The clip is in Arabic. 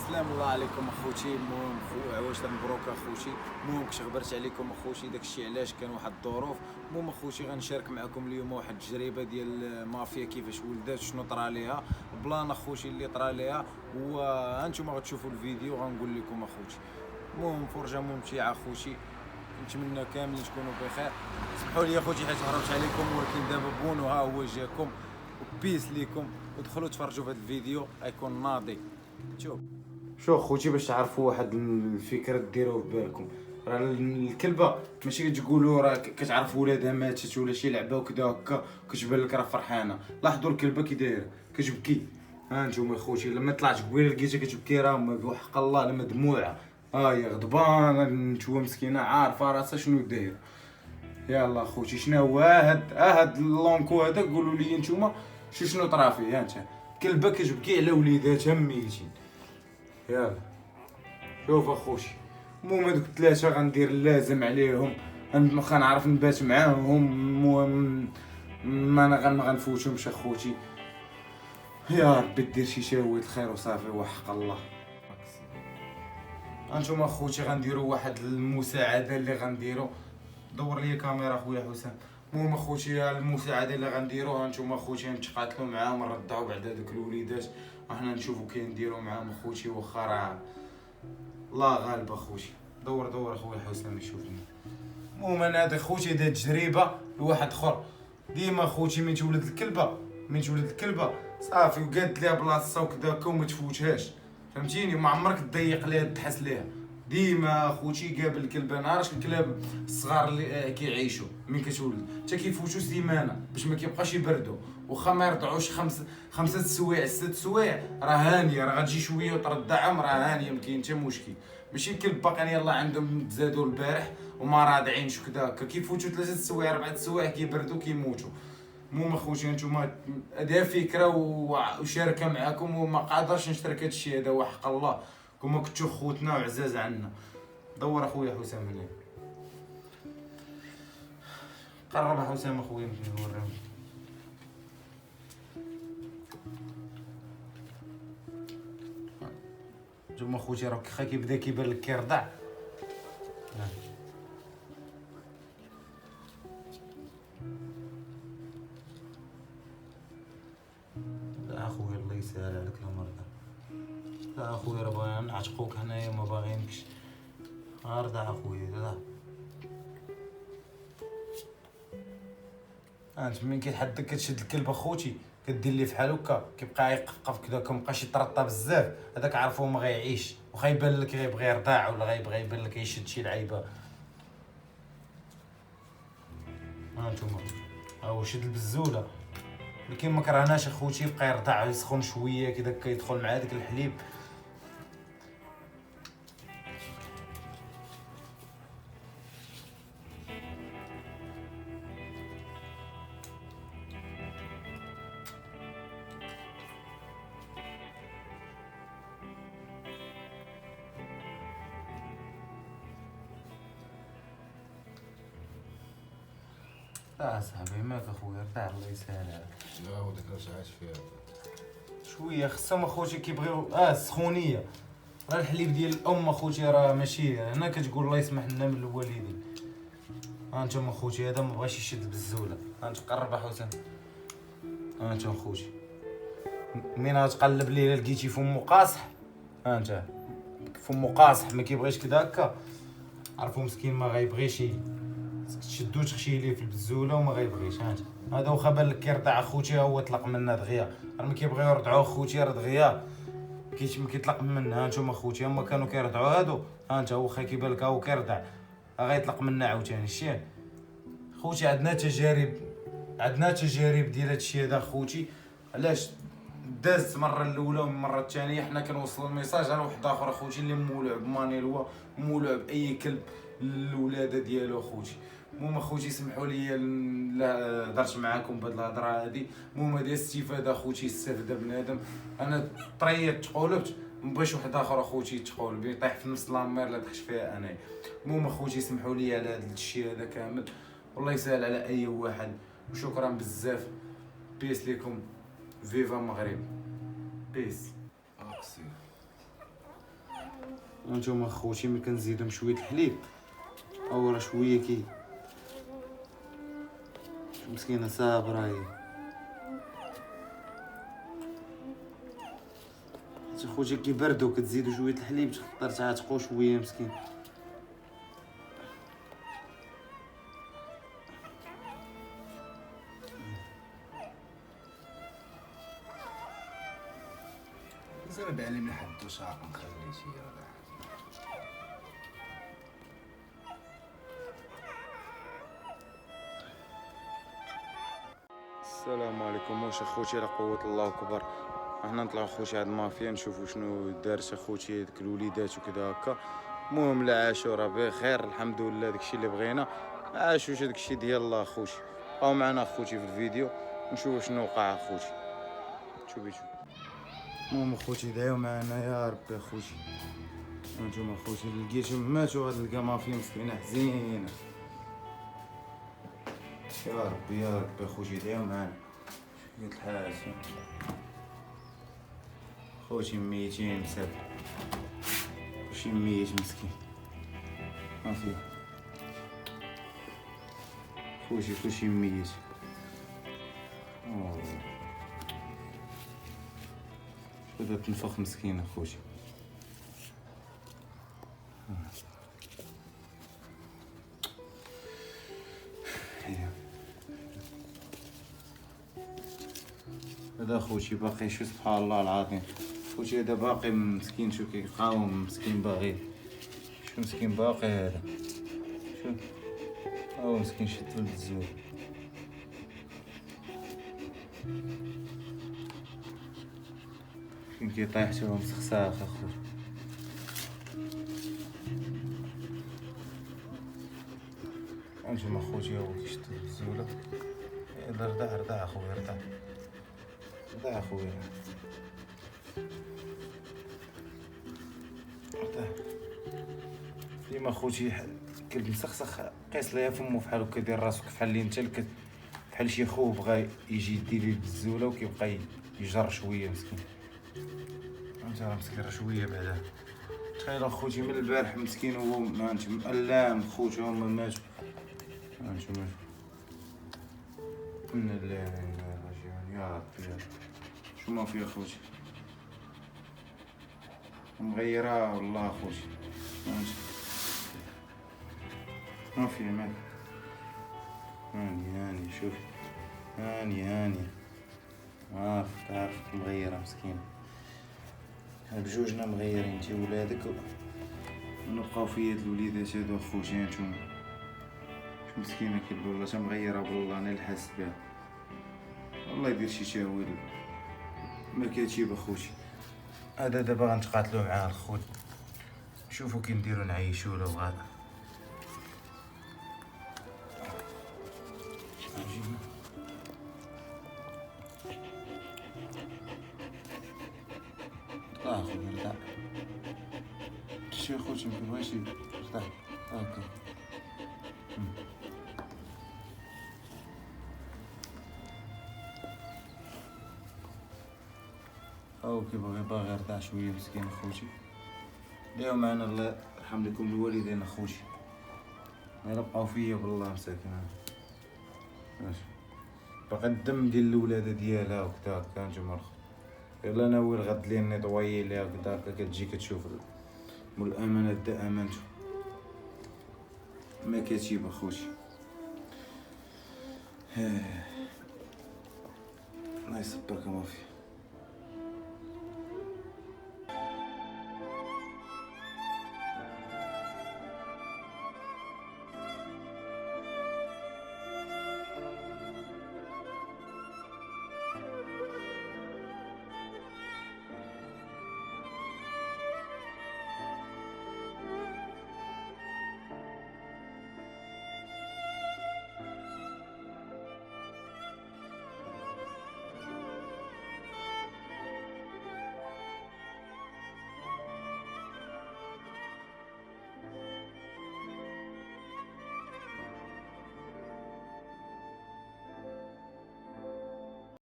سلام الله عليكم اخوتي. المهم عواش مبروك اخوتي. المهم كنت غبرت عليكم اخوتي، داكشي علاش كان واحد الظروف. المهم اخوتي غنشارك معكم اليوم واحد التجربه ديال المافيا كيفاش ولدات، شنو طرا ليها بلان اخوتي اللي طرا ليها. وانتم غتشوفوا الفيديو غنقول لكم اخوتي. المهم فرجه ممتعه اخوتي، نتمنى كاملين تكونوا بخير. سمحوا لي اخوتي حيت هربت عليكم، ولكن دابا بونو ها هو جاكم، وبيس ليكم. ودخلوا تفرجوا في هذا الفيديو غيكون ناضي. شوف خوتي، باش تعرفوا واحد الفكره ديروه في بالكم. راه الكلبه ماشي تقولوا راه كتعرف ولادها ماتت ولا شي لعبه وكذا هكا كتبان لك راه فرحانه. لاحظوا الكلبه كي دايره كتبكي. ها انتم خوتي لما طلعت قبيله لقيتها كتبكي، راه بحق الله لما دموعها هي غضبانه. نتوما مسكينه عارفه راسها شنو دايره. يلا خوتي شنو هو هاد اللونكو هذا؟ قولوا لي نتوما شنو طرا فيه. ها انت كلبه كتبكي على وليداتها ميتين. يلا شوف اخوتي، المهم هادوك الثلاثه غندير اللازم عليهم، غنعرف نبات معاهم. المهم ما غنفوتهمش اخوتي. يا ربي دير شي شاويه الخير وصافي وحق الله. انتم اخوتي غنديروا واحد المساعده اللي غنديروا. دور لي كاميرا خويا حسام. المهم اخوتي المساعده اللي غنديروها، انتم اخوتي نتقاتلوا معاهم، نردعوا بعد هذوك الوليدات، وحنا نشوفوا كي نديروا معاهم اخوتي. واخا راه الله غالب اخوتي. دور اخويا حسام يشوفني. المهم انا هاد اخوتي دات تجربه لواحد اخر. ديما اخوتي من تولد الكلبه صافي وقاد ليها بلاصتها وكذا وما تفوتهاش، فهمتيني؟ وما عمرك تضيق ليها تحس ليها. ديما اخوتي قابل الكلبه نهارش الكلاب الصغار اللي كيعيشوا من كتولد حتى كيفوتوا سيمانه باش ما كيبقاش يبردوا. واخا ما يرضعوش خمسة سوايع 6 سوايع راه هانيه، راه غتجي شويه وترضعهم راه هانيه، ما كاين حتى مشكل. ماشي الكلب باقيين يلاه عندهم تزادوا البارح وما راضعينش كذا هكا، كيفوتوا 3 سوايع 4 سوايع كيبردوا كيموتوا. المهم اخوتي نتوما هذه فكره وشاركه معاكم، وما قادرش نشترك هذا الشيء هذا وحق الله. كما كنتو خوتنا وعزاز عنا. دور اخويا حسام هنا، قرب حسام اخويا نمشي نوريهم. نتوما خوتي راه واخا كيبدا كيبان لك كيرضع. لا اخويا الله يسهل عليك المرضى. لا اخويا راه باغي نعتقوك هنايا ما باغيينكش. ارضع اخويا لا. انت من كيتحدك كتشد الكلب اخوتي كدير ليه فحال هكا كيبقى يقفقف كذا كمبقاش يترطى بزاف، هذاك عارفو ما غيعيش وخا يبان لك غيبغي يرضع ولا غيبغي يبان لك يشد شي لعيبه. ها نتوما ها هو شد البزوله، ولكن ما كرهناش اخوتي يبقى يرضع يسخن شويه كذا كيدخل مع داك الحليب. صاحبي ماك اخويا ارتاح الله يسهل عليك. لا هو ديك رجعت فيها شويه خصهم اخوتي كيبغيو السخونيه. راه الحليب ديال الام اخوتي راه ماشي هنا كتقول الله يسمح لنا من الوالدين. ها انتم اخوتي هذا ما بغاش يشد البزوله. ها انت قرب حسام. ها انت اخوتي من غتقلب ليه لقيتي فمو قاصح. ها انت فمو قاصح ما كيبغيش كذا هكا، عرفو مسكين ما غيبغيش تشدو تخشي ليه في البزوله وما غيبغيش. ها انت هذا واخا بان لك كيرضع اخوتي هو طلق منا دغيا، راه ما كيبغيو يرضعوا اخوتي راه دغيا ما كيطلق منها. ها نتوما اخوتي هما كانوا كيرضعوا هادو. ها انت واخا كيبان لك هو كيرضع غيطلق منا عاوتاني. الشيء خوتي عندنا تجارب ديال هادشي هذا خوتي. علاش دازت المره الاولى والمره الثانيه حنا كنوصلوا الميساج على واحد اخر اخوتي اللي مولوع بمانيلوا مولوع باي كلب للولاده ديالو اخوتي. المهم اخوتي سمحوا لي لا هضرت معاكم بهاد الهضره هادي. المهم هادي استفاده اخوتي، استفاد بنادم. انا طريت تقولبت مبغيش واحد اخر اخوتي يتقولب يطيح في نفس لامير لا دخلت فيها انايا. المهم اخوتي سمحوا لي على هاد الشيء هذا كامل، والله يسهل على اي واحد، وشكرا بزاف. بيس ليكم، فيفا المغرب، بيس. اقسي هانتوما خوتي ملي كنزيدهم شويه الحليب او راه شويه مسكينه صابره هي. حتى خوتي كيبردو كتزيدو شويه الحليب تقدر تعتقو شويه مسكين. زرب علي من حد ساق مخليتي ولا السلام عليكم. واش اخوتي لا قوه الله اكبر. احنا نطلعوا خوتي هاد المافيا نشوفوا شنو دارت اخوتي هذيك الوليدات وكذا هكا. المهم لا عاشوا راه بخير الحمد لله، داكشي اللي بغينا. ما عاشوش داكشي ديال الله اخوتي. بقاو معنا اخوتي في الفيديو نشوفوا شنو وقع اخوتي. شوفي. المهم اخوتي دعيو معنا يا ربي اخوتي. هانتوما اخوتي لقيتهم ماتوا، هاد لقى مافيا مسكينه حزينه. يا ربي اخوتي دعيو معنا. قلت الحال خوتي ميتين بسبب كلشي ميت مسكين ما فيه. خوتي كلشي ميت. بدا تنفخ مسكينة خوتي. هذا خوتي باقي شو سبحان الله العظيم. خوتي هذا باقي مسكين، شو كيقاوم مسكين باغي. شو مسكين باقي هذا. شو هو مسكين شد ولد الزول. فين كيطيح شوف مسخساخ اخويا. هانتوما خوتي هو كيشد ولد الزولة. رضع اخويا رضع اخويا رضع. ديما خوتي كلب مسخسخ قيس ليا فمو فحال هكا دير راسو فحال اللي انت بحال شي خو بغا يجي يدير ليه بالزوله وكيبقى يجر شويه مسكين. انت راه مسكين راه شويه بعدا. تخيل اخوتي من البارح مسكين هو ما انت مألام خوتي هما ماتوا. هانتوما إنا لله وإنا إليه راجعون. يا ربي شو ما في اخوتي مغيرة والله اخوتي. ما في مال. هاني شوف هاني عارف مغيرة مسكينة. بجوجنا مغيرين انتي ولادك ونبقاو في يد الوليدات هادو اخوتي. هانتوما شو مسكينة كيبلو والله تا مغيرة بالله انا الحاس بها. والله يدير شي تاويل ما كاتب اخوتي. هذا دابا غنتقاتلو معاه الخوت. شوفوا كي نديرو نعيشو له وغادا. اخويا رضع. شي خوتي مكنبغيش رضع هاكا. هاو كيبغي باغي يرضع شويه مسكين اخوتي. داو معنا الله يرحم لكم الوالدين اخوتي. انا بقاو فيا بالله مساكن. ماشي باقي الدم ديال الولاده ديالها وكذا هكا. نتوما الخ يلا ناوي الغد لي نيطوايي ليها كدا هكا. كتجي كتشوف مول الامانات دا امانته ما كاتب اخوتي. الله يصبرك ما فيه.